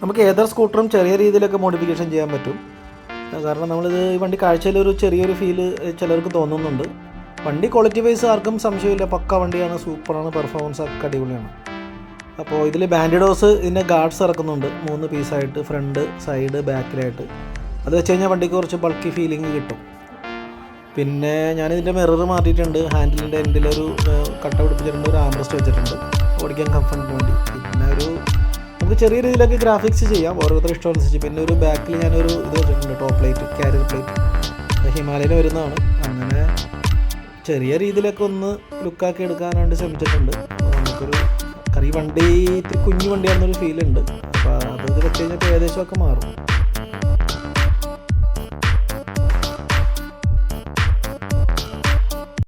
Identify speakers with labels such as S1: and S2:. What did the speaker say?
S1: നമുക്ക് ഏതൊരു സ്കൂട്ടറും ചെറിയ രീതിയിലൊക്കെ മോഡിഫിക്കേഷൻ ചെയ്യാൻ പറ്റും. കാരണം നമ്മളിത് ഈ വണ്ടി കാഴ്ചയിലൊരു ചെറിയൊരു ഫീല് ചിലർക്ക് തോന്നുന്നുണ്ട്. വണ്ടി ക്വാളിറ്റി വൈസ് ആർക്കും സംശയമില്ല, പക്ക വണ്ടിയാണ്, സൂപ്പറാണ്, പെർഫോമൻസ് ഒക്കെ അടിപൊളിയാണ്. അപ്പോൾ ഇതിൽ ബാൻഡിഡോസ് ഇതിൻ്റെ ഗാർഡ്സ് ഇറക്കുന്നുണ്ട് 3 പീസായിട്ട്, ഫ്രണ്ട്, സൈഡ്, ബാക്കിലായിട്ട്. അത് വെച്ച് കഴിഞ്ഞാൽ വണ്ടിക്ക് കുറച്ച് ബൾക്കി ഫീലിംഗ് കിട്ടും. പിന്നെ ഞാനിതിൻ്റെ മിറർ മാറ്റിയിട്ടുണ്ട്, ഹാൻഡിലിൻ്റെ എൻഡിലൊരു കട്ട പിടിപ്പിച്ചിട്ടുണ്ട്, ഒരു ആംബ്രസ്റ്റ് വെച്ചിട്ടുണ്ട്, ഓടിക്കാൻ കംഫർട്ടിന് വേണ്ടി. പിന്നെ നമുക്ക് ചെറിയ രീതിയിലൊക്കെ ഗ്രാഫിക്സ് ചെയ്യാം, ഓരോരുത്തർ ഇഷ്ടമനുസരിച്ച്. പിന്നെ ഒരു ബാക്കിൽ ഞാനൊരു ഇത് വെച്ചിട്ടുണ്ട്, top light, carrier plate, Himalayan വരുന്നതാണ്. അങ്ങനെ ചെറിയ രീതിയിലൊക്കെ ഒന്ന് ലുക്കാക്കി എടുക്കാൻ വേണ്ടി ശ്രമിച്ചിട്ടുണ്ട്. നമുക്കൊരു വണ്ടി ഇത്തിരി കുഞ്ഞു വണ്ടിയാണെന്നൊരു ഫീലുണ്ട്. അപ്പോൾ അത് വെച്ച് കഴിഞ്ഞപ്പോൾ ഏകദേശമൊക്കെ മാറും.